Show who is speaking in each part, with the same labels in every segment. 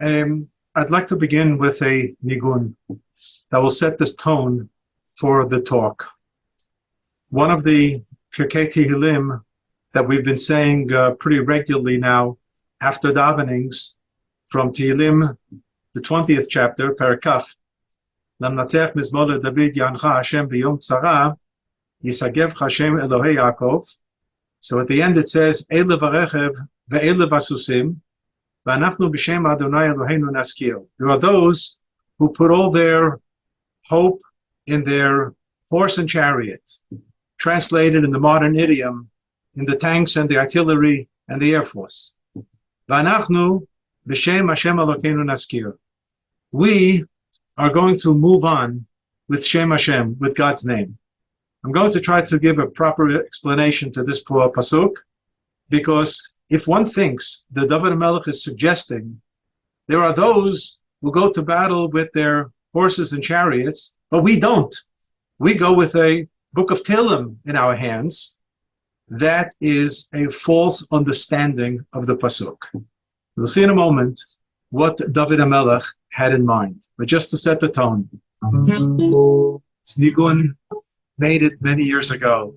Speaker 1: I'd like to begin with a nigun that will set this tone for the talk. One of the Pirkei Tehillim that we've been saying pretty regularly now after davenings from Tehillim, the 20th chapter, Parakaf, Lamnatzech Mizmor David Yancha Hashem B'Yom Tzara Yisagev Hashem Elohei Yaakov. So at the end it says, Eile Varechev Ve'eile Vasusim V'anachnu B'Shem Adonai Eloheinu Naskir. There are those who put all their hope in their horse and chariot, translated in the modern idiom, in the tanks and the artillery and the air force. V'anachnu B'Shem Hashem Eloheinu Naskir. We are going to move on with Shem Hashem, with God's name. I'm going to try to give a proper explanation to this pasuk, because if one thinks that David HaMelech is suggesting there are those who go to battle with their horses and chariots, but we don't. We go with a book of Tehillim in our hands. That is a false understanding of the pasuk. We'll see in a moment what David HaMelech had in mind, but just to set the tone. Nigun made it many years ago.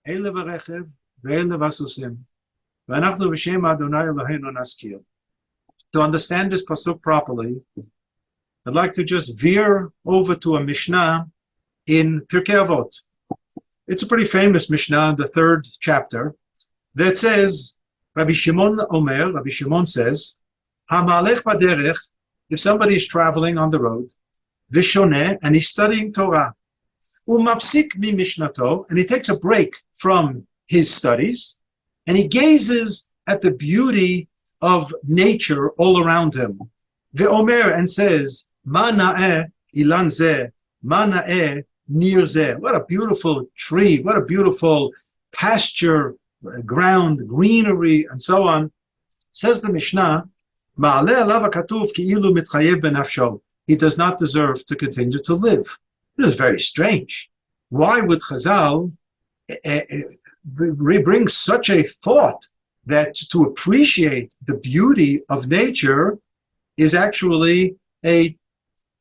Speaker 1: Eile Varechev ve'eile Vasusim V'anachnu B'Shem Adonai Eloheinu Naskir. To understand this pasuk properly, I'd like to just veer over to a Mishnah in Pirkei Avot. It's a pretty famous Mishnah in the 3rd chapter that says, Rabbi Shimon says, Ha'malech b'derech, if somebody is traveling on the road, v'shoneh, and he's studying Torah, u'mafsik mi mishnato, and he takes a break from his studies, and he gazes at the beauty of nature all around him. Ve'omer, and says, Ma na'eh ilan zeh, ma na'eh nir zeh. What a beautiful tree, what a beautiful pasture, ground, greenery, and so on. Says the Mishnah, Ma'aleh alav ha'katuv ki'ilu mitchayev benafsho. He does not deserve to continue to live. This is very strange. Why would Chazal bring such a thought that to appreciate the beauty of nature is actually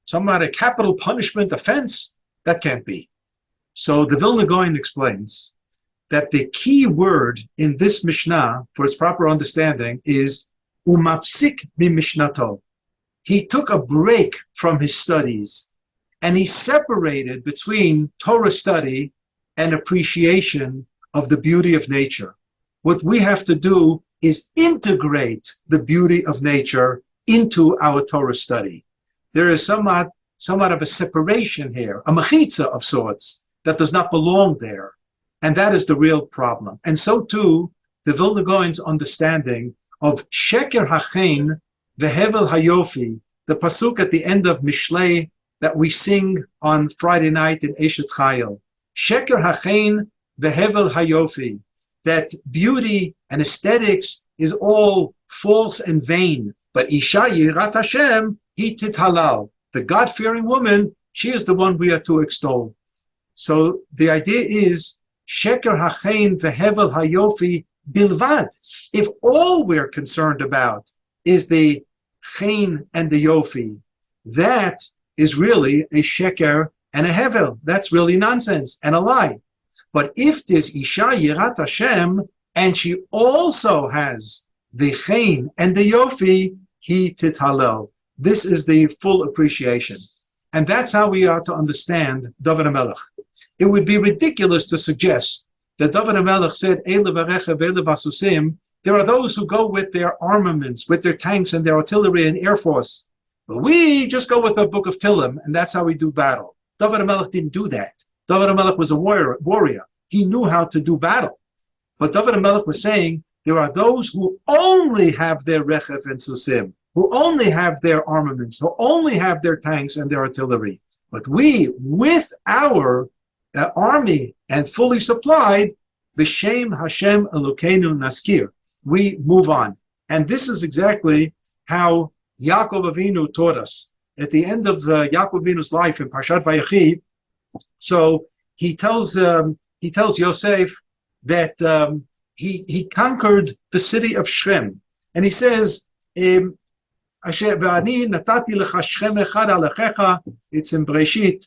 Speaker 1: somewhat a capital punishment offense? That can't be. So the Vilna Gaon explains that the key word in this Mishnah, for its proper understanding, is umafsik mimishnato. He took a break from his studies, and he separated between Torah study and appreciation of the beauty of nature. What we have to do is integrate the beauty of nature into our Torah study. There is somewhat of a separation here, a mechitza of sorts, that does not belong there. And that is the real problem. And so too, the Vilna Gaon's understanding of Sheker Hachen Vehevel Hayofi, the pasuk at the end of Mishlei that we sing on Friday night in Eshet Chayil. Sheker Hachen Vehevel Hayofi, that beauty and aesthetics is all false and vain. But Isha Yirat Hashem, Hi Tithalal, the God-fearing woman, she is the one we are to extol. So the idea is Sheker Hachen Vehevel Hayofi Bilvad. If all we're concerned about is the Chen and the Yofi, that is really a Sheker and a Hevel. That's really nonsense and a lie. But if there's Isha Yirat Hashem, and she also has the Chen and the Yofi, Hi Tithalel. This is the full appreciation. And that's how we are to understand David HaMelech. It would be ridiculous to suggest that David HaMelech said, Eile v'rechev, eile v'asusim. There are those who go with their armaments, with their tanks and their artillery and air force. But we just go with the book of Tehillim, and that's how we do battle. David HaMelech didn't do that. David HaMelech was a warrior. He knew how to do battle. But David HaMelech was saying, there are those who only have their rechev and susim, who only have their armaments, who only have their tanks and their artillery. But we, with our army and fully supplied, B'Shem Hashem Elokeinu Naskir, we move on. And this is exactly how Yaakov Avinu taught us. At the end of Yaakov Avinu's life in Parshat Vayechi, so he tells Yosef that he conquered the city of Shem, and he says, "Asher v'ani natati lecha Shem echad alechecha." It's in Breshit,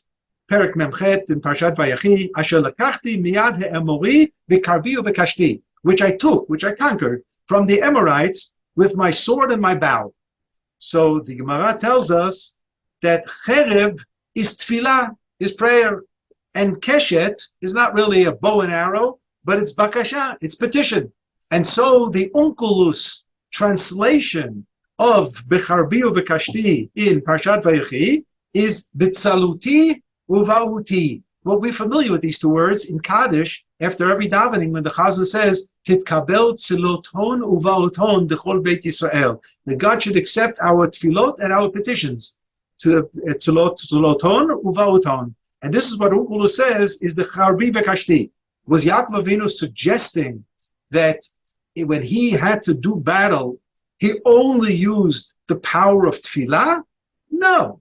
Speaker 1: Perek Memchet in Parshat Vayechi. Asher lekachti miyad he'emori v'karbi u'v'kashti, which I conquered from the Amorites with my sword and my bow. So the Gemara tells us that cherev is tefillah, is prayer, and keshet is not really a bow and arrow, but it's bakasha, it's petition. And so the Onkelos translation of Becharbi u'Vekashti in Parshat Vayechi is Bitzaluti u'Vahuti. Well, we're familiar with these two words in Kaddish. After every davening, when the Chazan says Titkabel tziloton u'Vahuton dechol Beit Yisrael, that God should accept our tefillot and our petitions. Tziloton u'Vahuton. And this is what Onkelos says is the Charbi Bekashti. Was Yaakov Avinu suggesting that when he had to do battle, he only used the power of tefillah? No.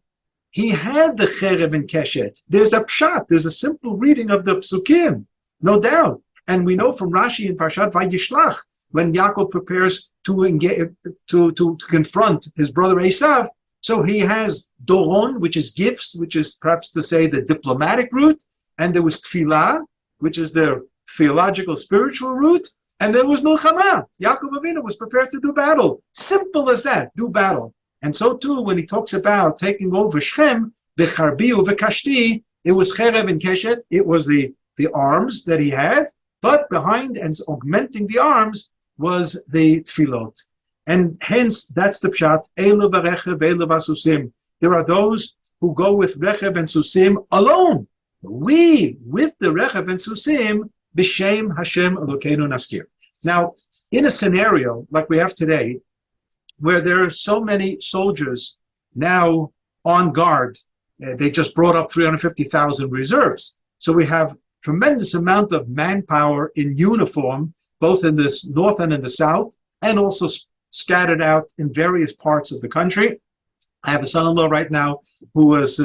Speaker 1: He had the cherev and keshet. There's a pshat, there's a simple reading of the psukim, no doubt. And we know from Rashi in Parshat Vayishlach, when Yaakov prepares to engage, to confront his brother Esav, so he has doron, which is gifts, which is perhaps to say the diplomatic route, and there was tefillah, which is the theological, spiritual route, and there was milchama. Yaakov Avinu was prepared to do battle. Simple as that, do battle. And so too, when he talks about taking over Shem, becharbi u'vekashti, it was cherev and keshet, it was the arms that he had, but behind and augmenting the arms was the tefillot. And hence, that's the pshat, Eilu v'rechev, Eilu v'asusim. There are those who go with rechev and susim alone. We, with the rechev and susim, b'shem Hashem Elokeinu naskir. Now, in a scenario like we have today, where there are so many soldiers now on guard, they just brought up 350,000 reserves. So we have tremendous amount of manpower in uniform, both in the north and in the south, and also scattered out in various parts of the country. I have a son-in-law right now who was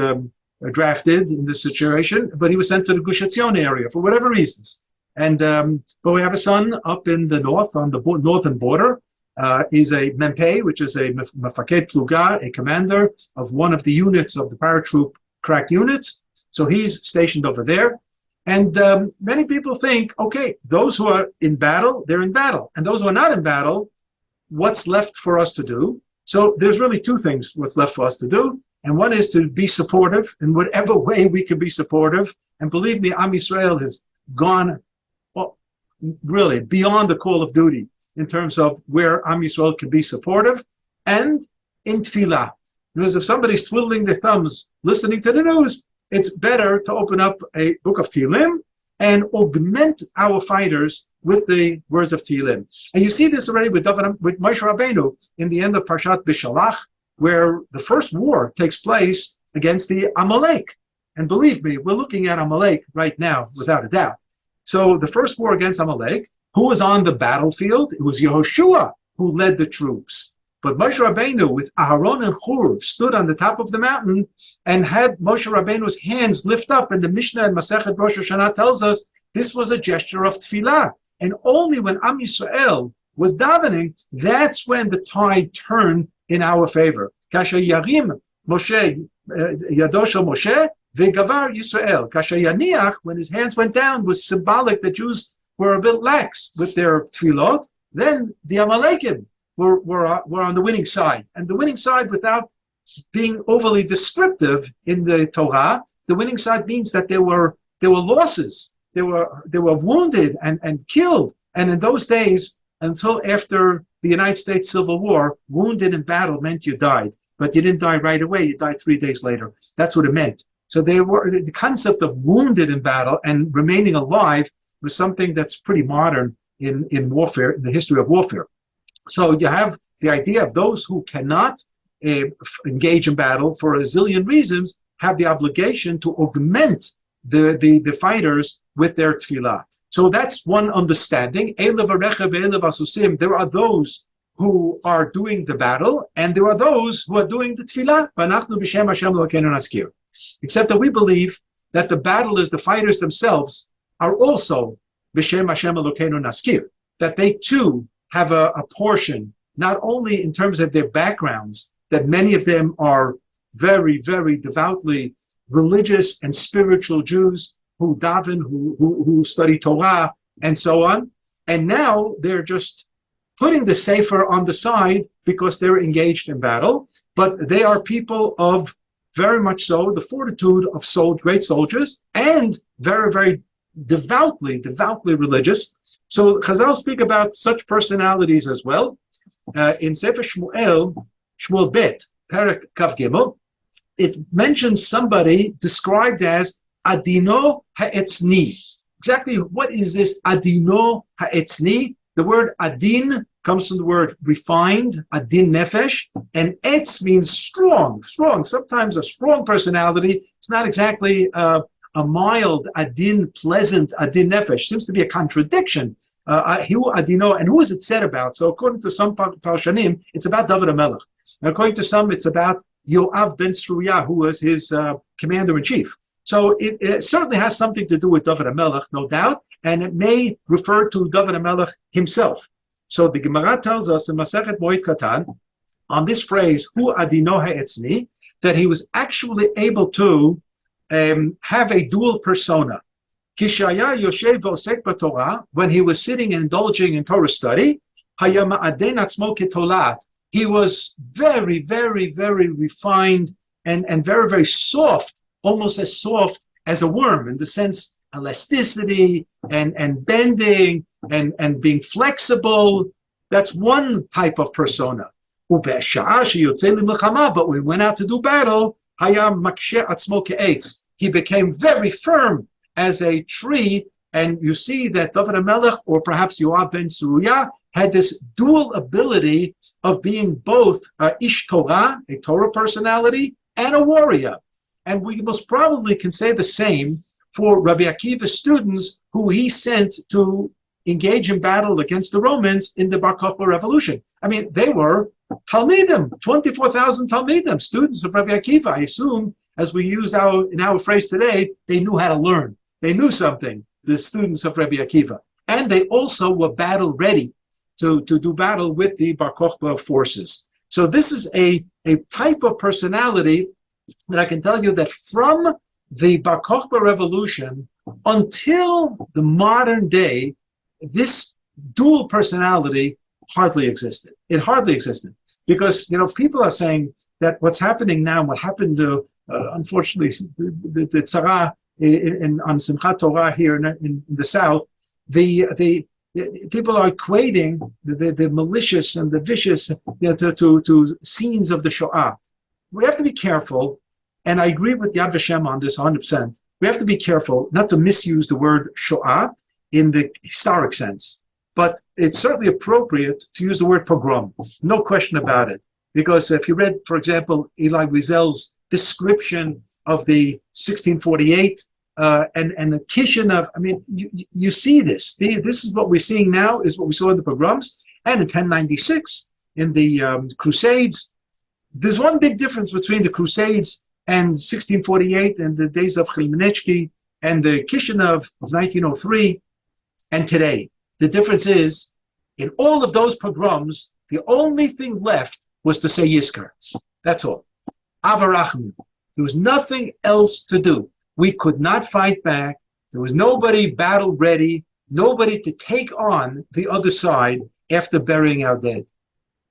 Speaker 1: drafted in this situation, but he was sent to the Gush Etzion area for whatever reasons. And but we have a son up in the north, on the northern border. He's a Mempei, which is a Mefaked Pluga, a commander of one of the units of the paratroop crack units. So he's stationed over there. And many people think, okay, those who are in battle, they're in battle. And those who are not in battle, what's left for us to do? So there's really two things what's left for us to do. And one is to be supportive in whatever way we can be supportive. And believe me, OUisrael has gone really beyond the call of duty in terms of where OUisrael can be supportive, and in tefillah. Because if somebody's twiddling their thumbs listening to the news, it's better to open up a book of Tehillim and augment our fighters with the words of Tehillim. And you see this already with Moshe Rabbeinu in the end of Parshat Bishalach, where the first war takes place against the Amalek. And believe me, we're looking at Amalek right now, without a doubt. So the first war against Amalek, who was on the battlefield? It was Yehoshua who led the troops. But Moshe Rabbeinu with Ahron and Hur stood on the top of the mountain and had Moshe Rabbeinu's hands lift up. And the Mishnah and Masechet Rosh Hashanah tells us this was a gesture of tefillah. And only when OUisrael was davening, that's when the tide turned in our favor. Kasher Yarim Moshe Yado Shel Moshe Vegavar Yisrael. Kasher Yaniach, when his hands went down, was symbolic that Jews were a bit lax with their tefillot. Then the Amalekim were on the winning side. And the winning side, without being overly descriptive in the Torah, the winning side means that there were losses. They were wounded and killed. And in those days, until after the United States Civil War, wounded in battle meant you died. But you didn't die right away. You died 3 days later. That's what it meant. So the concept of wounded in battle and remaining alive was something that's pretty modern in warfare, in the history of warfare. So you have the idea of those who cannot engage in battle for a zillion reasons have the obligation to augment the fighters with their tefillah. So that's one understanding. There are those who are doing the battle, and there are those who are doing the tefillah. Except that we believe that the battlers, the fighters themselves, are also b'shem Hashem Elokeinu naskir, that they too have a portion, not only in terms of their backgrounds, that many of them are very, very devoutly religious and spiritual Jews who daven, who study Torah, and so on. And now they're just putting the sefer on the side because they're engaged in battle. But they are people of very much so the fortitude of great soldiers, and very, very devoutly religious. So Chazal speak about such personalities as well. In Sefer Shmuel Bet, Perek Kav Gimel, it mentions somebody described as Adino Ha'etzni. Exactly what is this Adino Ha'etzni? The word Adin comes from the word refined, Adin Nefesh, and Etz means strong. Sometimes a strong personality. It's not exactly a mild, Adin, pleasant, Adin Nefesh. Seems to be a contradiction. Adino, and who is it said about? So according to some Parshanim, it's about David HaMelech. According to some, it's about Yoav ben Tzruya, who was his commander-in-chief. So it certainly has something to do with David HaMelech, no doubt, and it may refer to David HaMelech himself. So the Gemara tells us in Masechet Moed Katan, on this phrase, Hu Adino Ha'etzni, that he was actually able to have a dual persona. Kishaya Yoshev V'osek b'Torah, when he was sitting and indulging in Torah study, Haya Ma'aden Atzmo Ketolat, he was very, very, very refined and very, very soft, almost as soft as a worm, in the sense elasticity and bending and being flexible. That's one type of persona. But when we went out to do battle, he became very firm as a tree. And you see that David HaMelech, or perhaps Yoav ben Tzruya, had this dual ability of being both Ish Torah, a Torah personality, and a warrior. And we most probably can say the same for Rabbi Akiva's students, who he sent to engage in battle against the Romans in the Bar Kokhba revolution. I mean, they were Talmidim, 24,000 Talmidim, students of Rabbi Akiva. I assume, as we use in our phrase today, they knew how to learn. They knew something, the students of Rabbi Akiva. And they also were battle ready to do battle with the Bar Kokhba forces. So this is a type of personality that I can tell you that from the Bar Kokhba revolution until the modern day, this dual personality hardly existed. It hardly existed because, people are saying that what's happening now, what happened to, unfortunately, the tzara on Simchat Torah here in the South, the people are equating the malicious and the vicious to scenes of the Shoah. We have to be careful, and I agree with Yad Vashem on this 100%. We have to be careful not to misuse the word Shoah in the historic sense, but it's certainly appropriate to use the word pogrom, no question about it. Because if you read, for example, Eli Wiesel's description of the 1648 and the Kishinev, I mean, you see this. This is what we're seeing now, is what we saw in the pogroms, and in 1096 in the Crusades. There's one big difference between the Crusades and 1648 and the days of Khmelnytsky and the Kishinev of 1903 and today. The difference is, in all of those pogroms, the only thing left was to say Yizkar. That's all. Avarachim. There was nothing else to do. We could not fight back. There was nobody battle ready, nobody to take on the other side after burying our dead.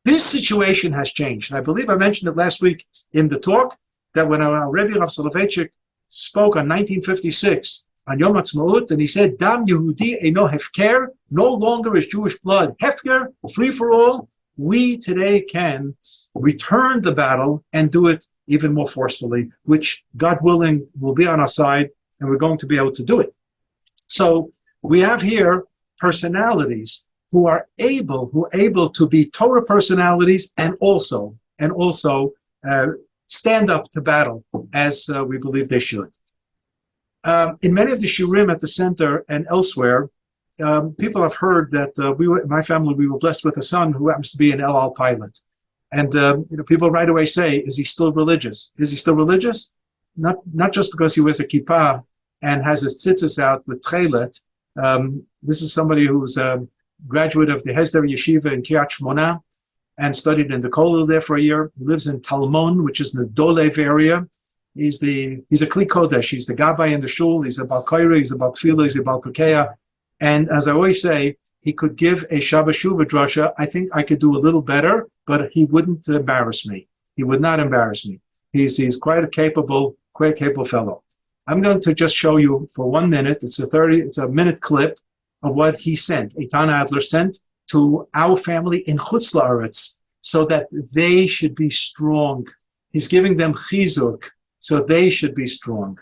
Speaker 1: This situation has changed. And I believe I mentioned it last week in the talk, that when our Rebbe Rav Soloveitchik spoke on 1956 on Yom Ha'atzmaut, and he said, Dam Yehudi Eino Hefker, no longer is Jewish blood Hefker, free for all. We today can return the battle and do it even more forcefully, which, God willing, will be on our side, and we're going to be able to do it. So we have here personalities who are able to be Torah personalities and also stand up to battle as we believe they should. In many of the shiurim at the center and elsewhere, people have heard that my family, we were blessed with a son who happens to be an El Al pilot. And people right away say, is he still religious? Is he still religious? Not just because he wears a kippah and has his tzitzis out with tchelet. This is somebody who's a graduate of the Hesder Yeshiva in Kiryat Shmona and studied in the Kollel there for a year. He lives in Talmon, which is in the Dolev area. He's a Kli Kodesh. He's the Gabbai in the shul. He's a Bal Koira. He's a Bal Tefillah. He's a Bal Tukeya. And as I always say, he could give a Shabbat Shuvah drasha. I think I could do a little better, but he wouldn't embarrass me. He would not embarrass me. He's quite a capable fellow. I'm going to just show you for 1 minute. It's a minute clip of what he sent. Eitan Adler sent to our family in Chutz La'aretz so that they should be strong. He's giving them Chizuk so they should be strong.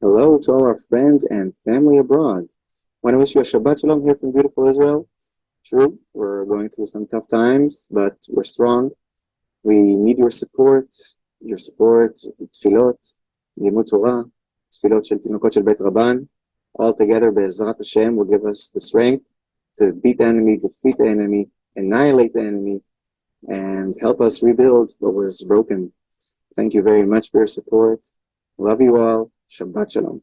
Speaker 2: Hello to all our friends and family abroad. I want to wish you a Shabbat Shalom here from beautiful Israel. True, we're going through some tough times, but we're strong. We need your support, tefillot, limud Torah, tefillot shel tinokot shel Beit Rabban. All together, Be'ezrat Hashem, will give us the strength to beat the enemy, defeat the enemy, annihilate the enemy, and help us rebuild what was broken. Thank you very much for your support. Love you all. Shabbat Shalom.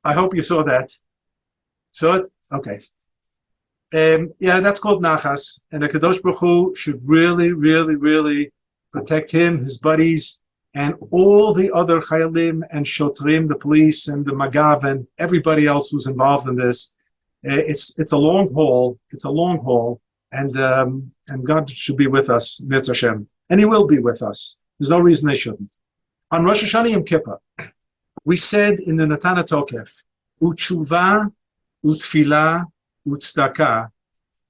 Speaker 1: I hope you saw that. Saw it? Okay. That's called Nachas. And the Kadosh Baruch Hu should really, really, really protect him, his buddies, and all the other Chayalim and Shotrim, the police and the Magav and everybody else who's involved in this. It's a long haul. It's a long haul. And God should be with us, Mitzvah Hashem. And he will be with us. There's no reason they shouldn't. On Rosh Hashanah Yom Kippur, we said in the Natana Tokef, U'tshuva, u'tfilah, u'tzdaka,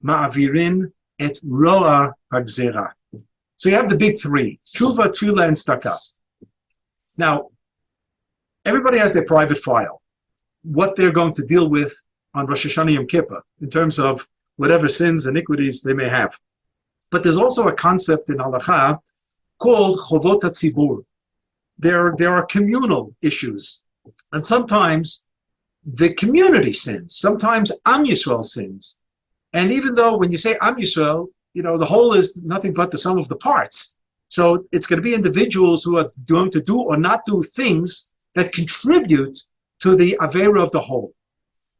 Speaker 1: ma'avirin et ro'a hagzera. So you have the big three, Tshuva, Tfilah, and Tzedakah. Now, everybody has their private file, what they're going to deal with on Rosh Hashanah Yom Kippur, in terms of whatever sins, iniquities they may have. But there's also a concept in Halacha called Chovot HaTzibur. There are communal issues, and sometimes the community sins, sometimes OUisrael sins. And even though when you say OUisrael, the whole is nothing but the sum of the parts. So it's going to be individuals who are going to do or not do things that contribute to the Avera of the whole.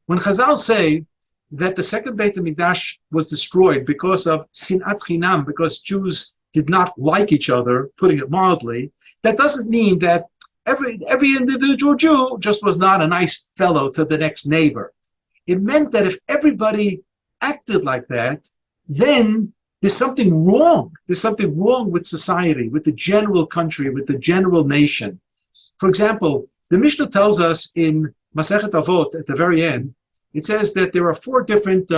Speaker 1: When Chazal say that the second Beit HaMikdash was destroyed because of Sinat Chinam, because Jews did not like each other, putting it mildly, that doesn't mean that every individual Jew just was not a nice fellow to the next neighbor. It meant that if everybody acted like that, then there's something wrong. There's something wrong with society, with the general country, with the general nation. For example, the Mishnah tells us in Masechet Avot at the very end, it says that there are 4 different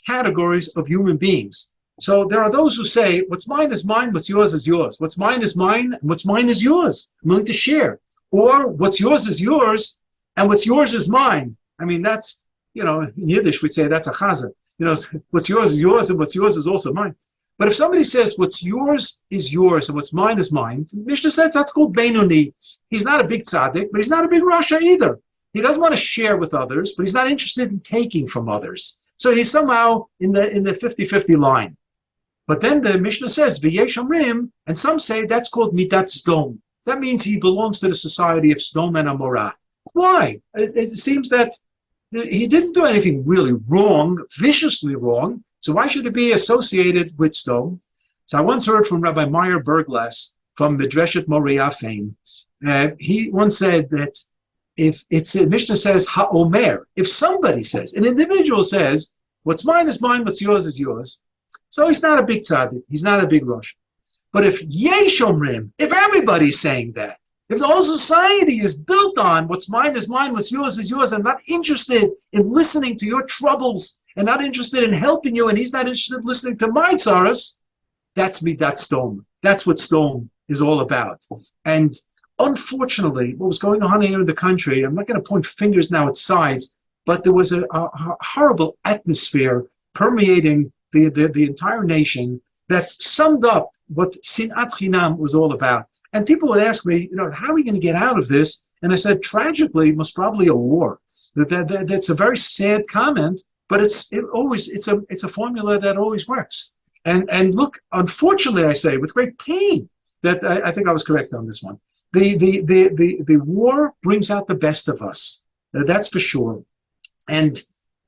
Speaker 1: categories of human beings. So there are those who say, what's mine is mine, what's yours is yours. What's mine is mine, and what's mine is yours. I'm willing to share. Or what's yours is yours, and what's yours is mine. I mean, that's, in Yiddish we'd say that's a chazan. What's yours is yours, and what's yours is also mine. But if somebody says what's yours is yours, and what's mine is mine, Mishnah says that's called Beinoni. He's not a big tzaddik, but he's not a big rasha either. He doesn't want to share with others, but he's not interested in taking from others. So he's somehow in the 50-50 line. But then the Mishnah says, V'yesh Omrim, and some say that's called Midat Sdom. That means he belongs to the society of Sdom and Amorah. Why? It seems that he didn't do anything really wrong, viciously wrong, So why should it be associated with stone? So I once heard from Rabbi Meyer Berglas from Midreshet Moriah fame. He once said that if Mishnah says ha'omer, if somebody says, an individual says, what's mine is mine, what's yours is yours. So he's not a big tzaddik, he's not a big rosh. But if yesh omrim, if everybody's saying that, if the whole society is built on what's mine is mine, what's yours is yours, and not interested in listening to your troubles, and not interested in helping you, and he's not interested in listening to my tzaras, that's midat stone. That's what stone is all about. And unfortunately, what was going on here in the country, I'm not going to point fingers now at sides, but there was a horrible atmosphere permeating the entire nation that summed up what Sinat Chinam was all about. And people would ask me, how are we going to get out of this? And I said, tragically, most probably a war. That's a very sad comment, but it's a formula that always works. And look, unfortunately, I say with great pain that I think I was correct on this one. The war brings out the best of us. That's for sure. And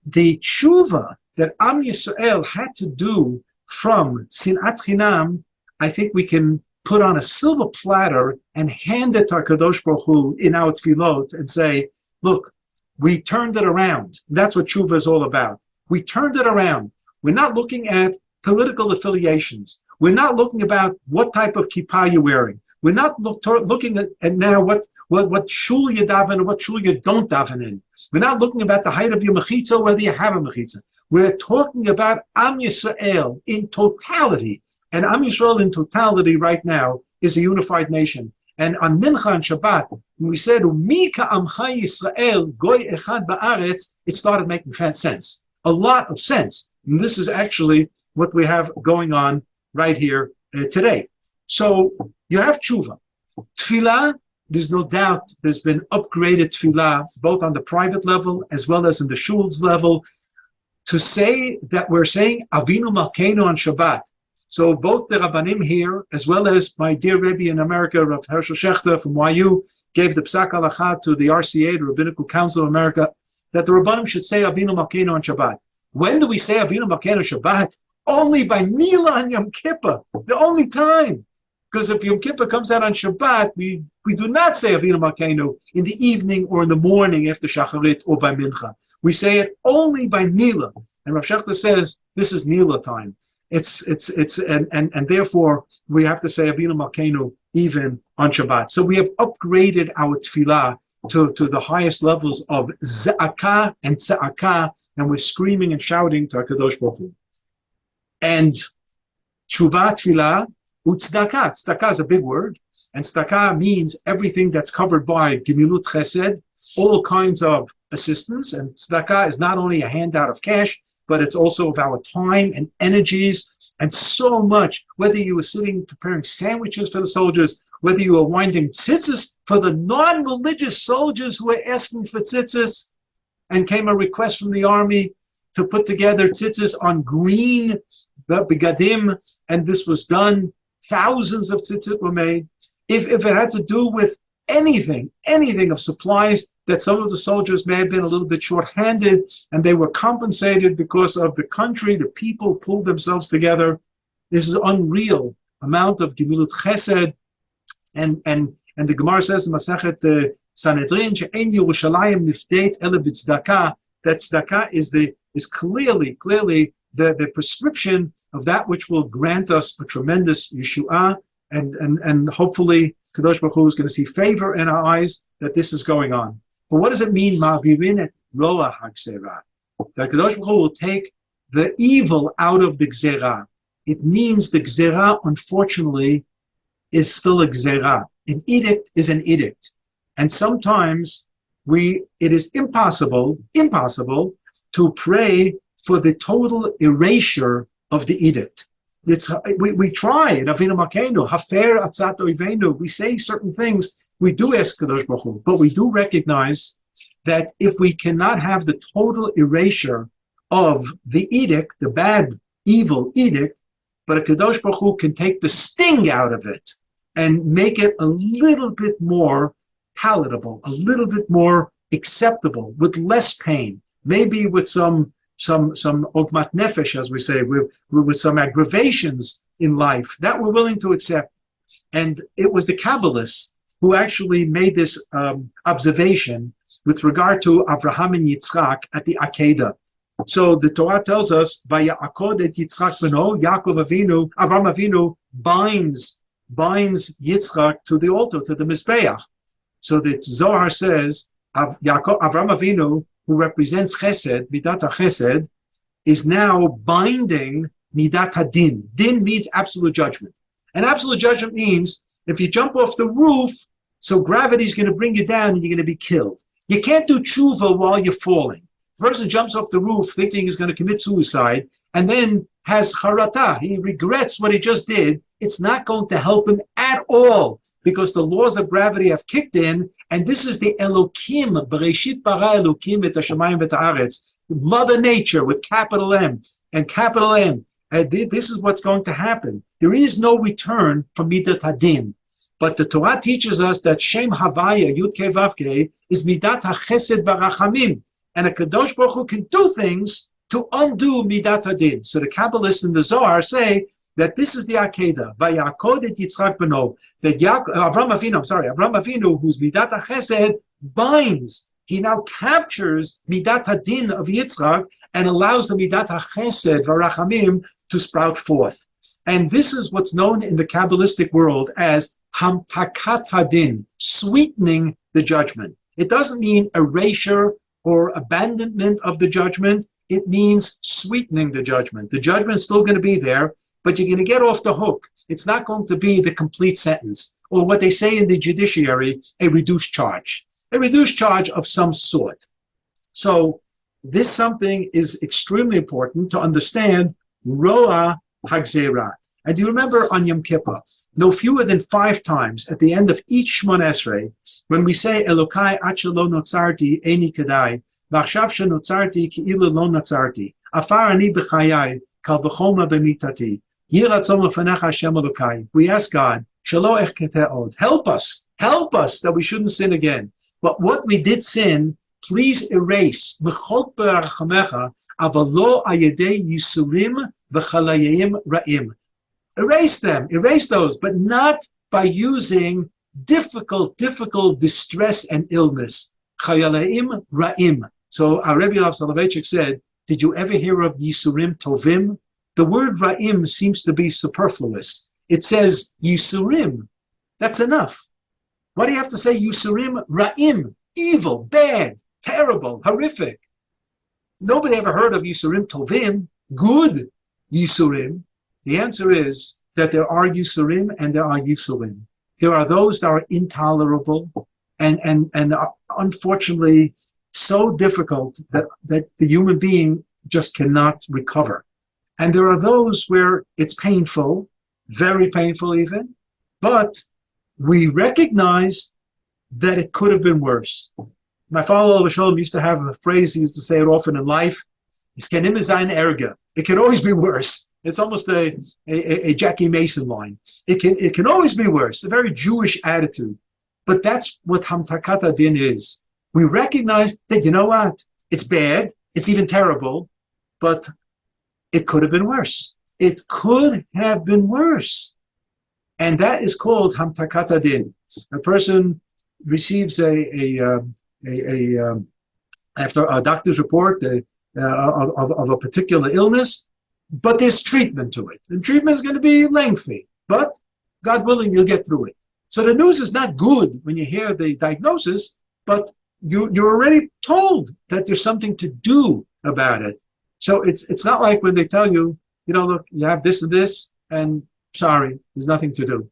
Speaker 1: the tshuva that Am Yisrael had to do from Sinat Chinam, I think we can put on a silver platter and hand it to HaKadosh Baruch Hu in our tefillot and say, look, we turned it around. That's what tshuva is all about. We turned it around. We're not looking at political affiliations. We're not looking about what type of kippah you're wearing. We're not looking at now what shul you daven and what shul you don't daven in. We're not looking about the height of your mechitza, whether you have a mechitza. We're talking about Am Yisrael in totality. And Am Yisrael in totality right now is a unified nation. And on Mincha and Shabbat, when we said, Mi ka'amcha Yisrael, goy echad ba'aretz, it started making sense. A lot of sense. And this is actually what we have going on right here today. So you have tshuva. Tefillah, there's no doubt there's been upgraded tefillah, both on the private level as well as in the shul's level. To say that we're saying Avinu Malkeinu on Shabbat. So both the Rabbanim here, as well as my dear Rabbi in America, Rav Hershel Shechter from YU, gave the Psak Halacha to the RCA, the Rabbinical Council of America, that the Rabbanim should say Avinu Malkeinu on Shabbat. When do we say Avinu Malkeinu on Shabbat? Only by Nila and Yom Kippur, the only time. Because if Yom Kippur comes out on Shabbat, we do not say Avinu Malkeinu in the evening or in the morning after Shacharit or by Mincha. We say it only by Nila. And Rav Shechter says this is Nila time. And therefore we have to say Avinu Malkeinu even on Shabbat. So we have upgraded our tefillah to the highest levels of za'akah and tza'akah, and we're screaming and shouting to HaKadosh Baruch Hu. And tshuva, tefillah, u'tzedakah. Tzedakah is a big word, and tzedakah means everything that's covered by gemilut chesed, all kinds of assistance. And tzedakah is not only a handout of cash, but it's also of our time and energies, and so much. Whether you were sitting preparing sandwiches for the soldiers, whether you were winding tzitzis for the non-religious soldiers who were asking for tzitzis, and came a request from the army to put together tzitzis on green begadim, and this was done. Thousands of tzitzit were made. If it had to do with anything of supplies, that some of the soldiers may have been a little bit short-handed, and they were compensated because of the country, the people pulled themselves together. This is unreal amount of gemilut chesed, and the Gemara says in Masechet Sanhedrin, she'ein Yerushalayim nifdeit ele b'tzedakah, that tzedakah is clearly the prescription of that which will grant us a tremendous Yeshua, and hopefully Kadosh Baruch Hu is going to see favor in our eyes that this is going on. But what does it mean, Ma'avirin et roa ha'gzerah? That Kadosh Baruch Hu will take the evil out of the gzerah. It means the gzerah, unfortunately, is still a gzerah. An edict is an edict. And sometimes it is impossible to pray for the total erasure of the edict. We try in Avinu Malkeinu, Hafer Atzat Oivenu. We say certain things. We do ask Kadosh Baruch Hu, but we do recognize that if we cannot have the total erasure of the edict, the bad, evil edict, but a Kadosh Baruch Hu can take the sting out of it and make it a little bit more palatable, a little bit more acceptable, with less pain, maybe with some ogmat nefesh, as we say, with some aggravations in life that we're willing to accept. And it was the Kabbalists who actually made this observation with regard to Avraham and Yitzchak at the Akedah. So the Torah tells us, "Vayakod et Yitzchak beno," Avraham Avinu binds Yitzchak to the altar, to the Mizbeach. So the Zohar says, Avraham Avinu, who represents Chesed, Midat HaChesed, is now binding Midat HaDin. Din means absolute judgment. And absolute judgment means if you jump off the roof, so gravity is going to bring you down and you're going to be killed. You can't do tshuva while you're falling. The person jumps off the roof thinking he's going to commit suicide and then has charata. He regrets what he just did. It's not going to help him at all because the laws of gravity have kicked in, and this is the Elokim, Bereshit bara Elokim et hashamayim v'et haaretz, Mother Nature with capital M and capital M. This is what's going to happen. There is no return from Midat Hadin. But the Torah teaches us that Shem Havaya, Yud Kei Vav Kei, is Midat HaChesed Barachamim. And a Kadosh Baruch Hu can do things to undo Midat Hadin. So the Kabbalists in the Zohar say that this is the Akedah. Vayakod et Yitzchak beno. That Avraham Avinu, who's Midat HaChesed, binds. He now captures Midat Hadin of Yitzchak and allows the Midat HaChesed Varachamim to sprout forth. And this is what's known in the Kabbalistic world as Hamtakat Hadin, sweetening the judgment. It doesn't mean erasure or abandonment of the judgment. It means sweetening the judgment. The judgment's still going to be there, but you're going to get off the hook. It's not going to be the complete sentence, or what they say in the judiciary, a reduced charge. A reduced charge of some sort. So this something is extremely important to understand Roa Hagzera. And do you remember on Yom Kippur, no fewer than 5 times at the end of each Shmon Esrei, when we say Elokai Acha lo notzarti eni kedai, v'achshav shenotzarti ki'ilu lo notzarti, afar ani b'chayai, kal v'choma b'mitati, yiratzon l'fanecha Hashem Elokai. We ask God, Shalo echkete od, help us that we shouldn't sin again. But what we did sin, please erase. Mechok b'rachamecha, avalo ayedei yisurim v'chalayim ra'im. Erase them, erase those, but not by using difficult distress and illness. Chayalayim ra'im. So our Rabbi Rav Soloveitchik said, did you ever hear of Yisurim Tovim? The word ra'im seems to be superfluous. It says Yisurim. That's enough. Why do you have to say Yisurim Ra'im? Evil, bad, terrible, horrific. Nobody ever heard of Yisurim Tovim, good Yisurim. The answer is that there are Yisurim and there are Yisurim. There are those that are intolerable and are unfortunately so difficult that the human being just cannot recover. And there are those where it's painful, very painful even, but we recognize that it could have been worse. My father used to have a phrase, he used to say it often in life, it can always be worse. It's almost a Jackie Mason line. It can always be worse, a very Jewish attitude. But that's what Hamtakat Hadin is. We recognize that, you know what, it's bad, it's even terrible, but it could have been worse. It could have been worse. And that is called Hamtakat Hadin. A person receives after a doctor's report of a particular illness, but there's treatment to it. And treatment is going to be lengthy, but God willing, you'll get through it. So the news is not good when you hear the diagnosis, but you're already told that there's something to do about it. So it's not like when they tell you, look, you have this and this, and sorry, there's nothing to do.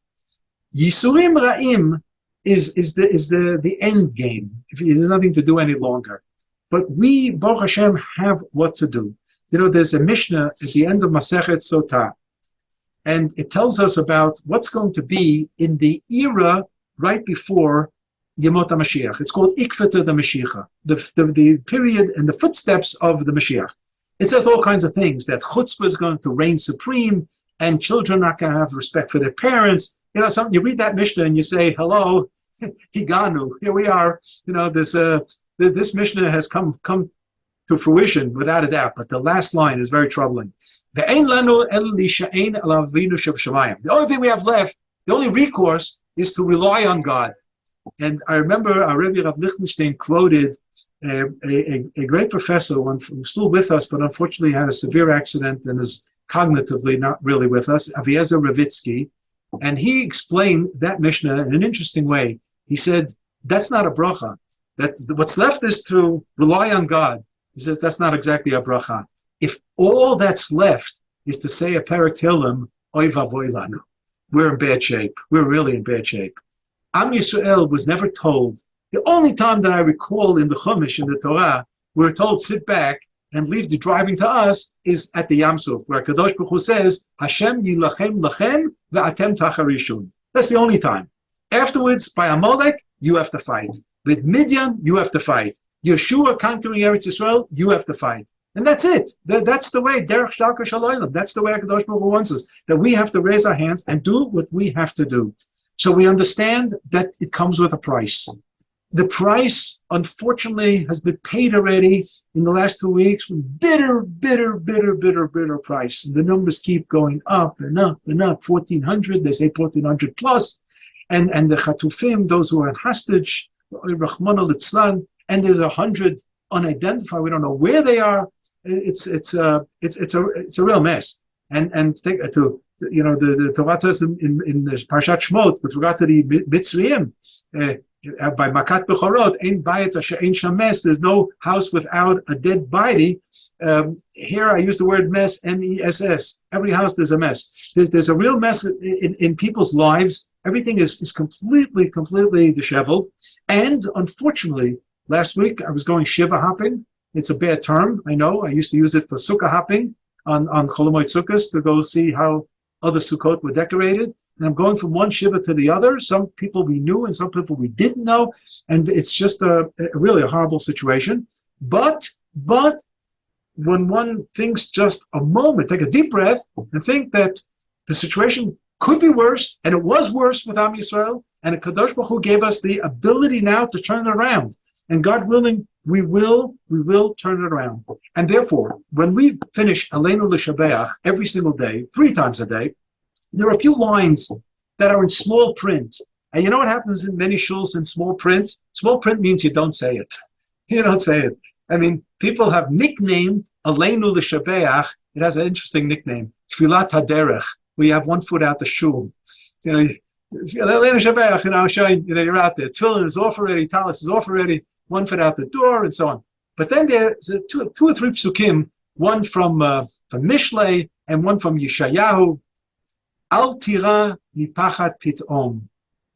Speaker 1: Yisurim Ra'im is the end game. There's nothing to do any longer. But we, Baruch Hashem, have what to do. There's a Mishnah at the end of Masechet Sotah, and it tells us about what's going to be in the era right before Yemot HaMashiach. It's called Ikveta the Mashiach, the period and the footsteps of the Mashiach. It says all kinds of things, that chutzpah is going to reign supreme, and children are not going to have respect for their parents. Something you read that Mishnah and you say, hello, Higanu, here we are. This Mishnah has come to fruition without a doubt. But the last line is very troubling. The only thing we have left, the only recourse, is to rely on God. And I remember our Rabbi Rav Lichtenstein quoted a great professor who's still with us, but unfortunately had a severe accident and is cognitively not really with us, Aviezer Ravitsky. And he explained that Mishnah in an interesting way. He said, that's not a bracha. That what's left is to rely on God. He says, that's not exactly a bracha. If all that's left is to say a perek Tehillim, oy vavoy lanu, we're in bad shape. We're really in bad shape. OUisrael was never told. The only time that I recall in the Chumash, in the Torah, we're told sit back and leave the driving to us is at the Yam Suf, where Kadosh Baruch Hu says, Hashem yilachem lachem ve'atem tacharishun. That's the only time. Afterwards, by Amalek, you have to fight. With Midian, you have to fight. Yeshua conquering Eretz Yisrael, you have to fight. And that's it. That's the way, Derech Shalka Shalayim. That's the way Kadosh Baruch Hu wants us, that we have to raise our hands and do what we have to do. So we understand that it comes with a price. The price, unfortunately, has been paid already in the last 2 weeks. Bitter price. And the numbers keep going up and up and up. 1,400, they say 1,400 plus. And the Chatufim, those who are in hostage, Rahman al-Itzlan, and there's 100 unidentified. We don't know where they are. It's a real mess. And take to. You know, the Torah tells in the Parshat Shmot with regard to the Mitzrayim by Makat Bechorot, Ein Bayit Asher Ein Shames. There's no house without a dead body. Here I use the word mess, M-E-S-S. Every house there's a mess. There's a real mess in people's lives. Everything is completely disheveled. And unfortunately, last week I was going shiva hopping. It's a bad term, I know. I used to use it for sukkah hopping on Cholamoid Sukkahs to go see how other Sukkot were decorated, and I'm going from one shiva to the other. Some people we knew and some people we didn't know, and it's just really a horrible situation. But when one thinks just a moment, take a deep breath, and think that the situation could be worse, and it was worse with OUisrael, and Kadosh Baruch Hu gave us the ability now to turn it around, and God willing, we will turn it around. And therefore, when we finish Aleinu L'Shabeach every single day, 3 times a day, there are a few lines that are in small print. And you know what happens in many shuls in small print? Small print means you don't say it. You don't say it. I mean, people have nicknamed Aleinu L'Shabeach. It has an interesting nickname, Tfilat HaDerech. We have 1 foot out the shul. You know, Aleinu L'Shabeach, you're out there. Tefillin is off already, Talis is off already. 1 foot out the door, and so on. But then there's two or three psukim, one from Mishlei and one from Yeshayahu. Al tira mipachat pitom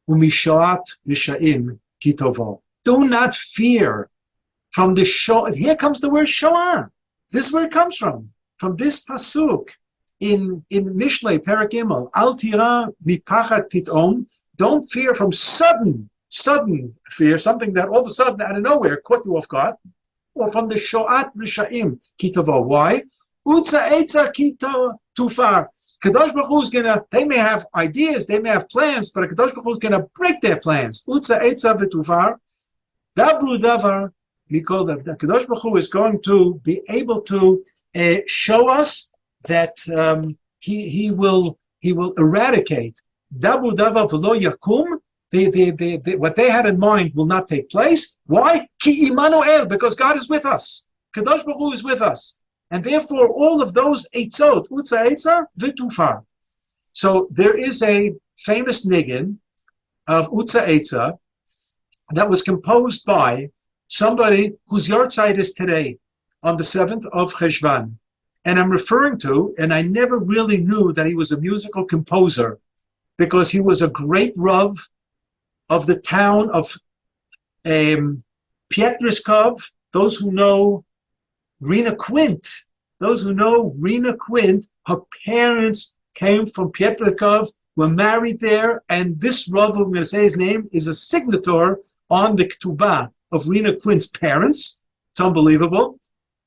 Speaker 1: umishoat rishaim kitovo. Do not fear from the Shoah. Here comes the word Shoah. This is where it comes from this pasuk in Mishlei Perek Gimel. Al tira mipachat pitom. Don't fear from sudden fear, something that all of a sudden out of nowhere caught you off guard, or from the Shoat Rishaim Kitavo. Why? Utza Eitza Kita Tufar. Kadosh Baruch Hu is gonna, they may have ideas, they may have plans, but Kadosh Baruch Hu is gonna break their plans. Utza Eitza V'Tufar. Dabru Davar, because the Kadosh Baruch Hu is going to be able to show us that he will eradicate. Dabru Davar V'Lo Yakum. What they had in mind will not take place. Why? Ki Immanuel, because God is with us. Kadosh Baruch Hu is with us. And therefore, all of those eitzot, utza eitza, v'tufar. So there is a famous niggin of utza eitza that was composed by somebody whose yahrzeit is today, on the 7th of Cheshvan. And I'm referring to, and I never really knew that he was a musical composer, because he was a great Rav of the town of Pietriskov. Those who know Rena Quint, her parents came from Pietriskov, were married there, and this Rav, I'm going to say his name, is a signator on the Ketubah of Rena Quint's parents. It's unbelievable.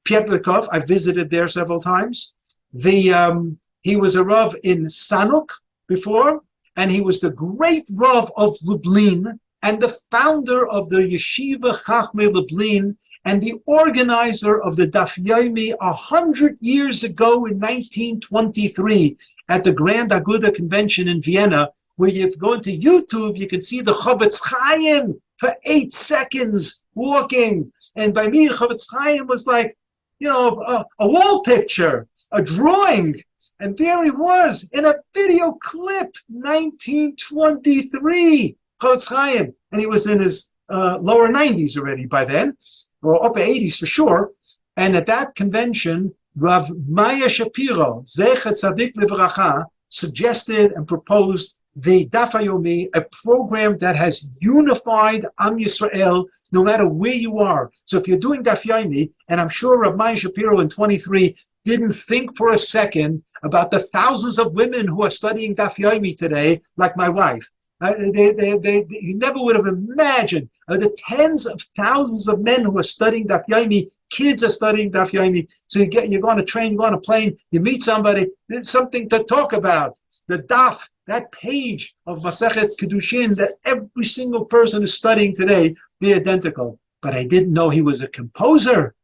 Speaker 1: Pietriskov, I visited there several times. He was a Rav in Sanuk before, and he was the great Rav of Lublin, and the founder of the Yeshiva Chachmei Lublin, and the organizer of the Daf Yomi 100 years ago in 1923 at the Grand Aguda Convention in Vienna, where you go into YouTube, you can see the Chavetz Chaim for 8 seconds walking. And by me, Chavetz Chaim was like, a wall picture, a drawing. And there he was in a video clip, 1923, Chavetz Chaim. And he was in his lower 90s already by then, or upper 80s for sure. And at that convention, Rav Maya Shapiro, Zecher Tzadik Livracha, suggested and proposed the Daf Yomi, a program that has unified Am Yisrael no matter where you are. So if you're doing Daf Yomi, and I'm sure Rav Maya Shapiro in 23 didn't think for a second about the thousands of women who are studying Daf Yomi today, like my wife. You never would have imagined the tens of thousands of men who are studying Daf Yomi. Kids are studying Daf Yomi. So you go on a train, you go on a plane, you meet somebody, there's something to talk about. The Daf, that page of Masechet Kedushin that every single person is studying today, they're identical. But I didn't know he was a composer,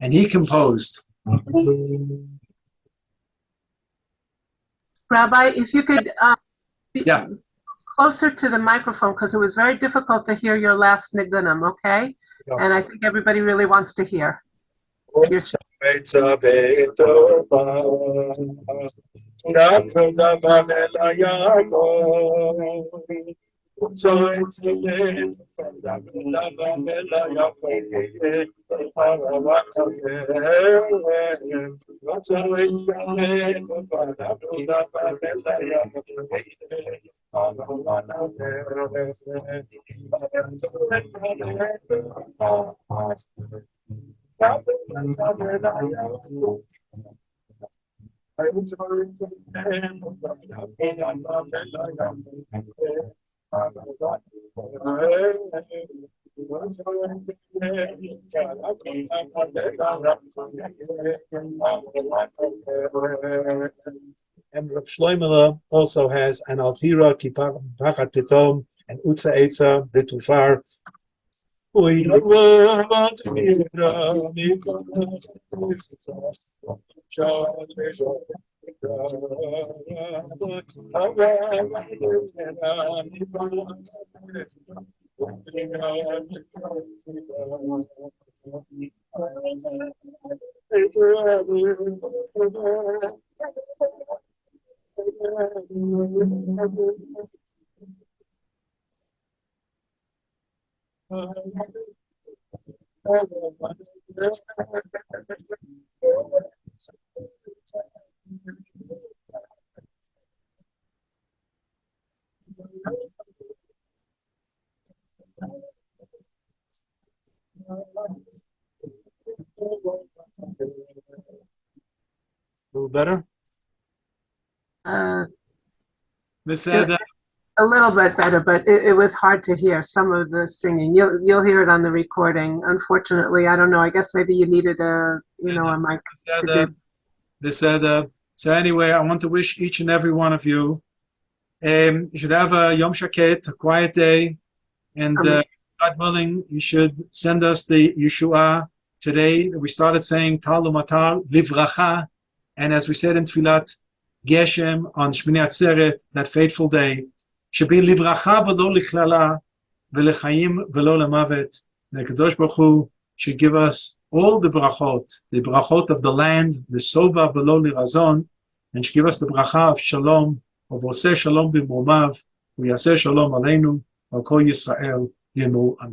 Speaker 1: and he composed.
Speaker 3: Rabbi, if you could be
Speaker 1: Yeah.
Speaker 3: closer to the microphone, because it was very difficult to hear your last nigunim, okay?
Speaker 1: Yeah.
Speaker 3: And I think everybody really wants to hear.
Speaker 1: And Reb Shloimeh also has an Altira, Kipachat Pitom, and Utza Eitza, Betufar. A little better? Miss Ada?
Speaker 3: A little bit better, but it was hard to hear some of the singing. You'll hear it on the recording. Unfortunately, I don't know. I guess maybe you needed a mic to do.
Speaker 1: Miss Ada. So anyway, I want to wish each and every one of you you should have a Yom Shaket, a quiet day, and God willing, you should send us the Yeshua today. We started saying Tal Umatar Livracha, and as we said in Tfilat Geshem on Shmini Atzeret, that fateful day, should be Livracha v'lo lichlala v'lechaim v'lo lemavet. The Kadosh Baruch Hu should give us all the brachot of the land, the sova v'lo lirazon, and should give us the bracha of shalom, of oseh shalom b'momav, v'yaseh shalom aleinu, v'kol Yisrael yemu amen.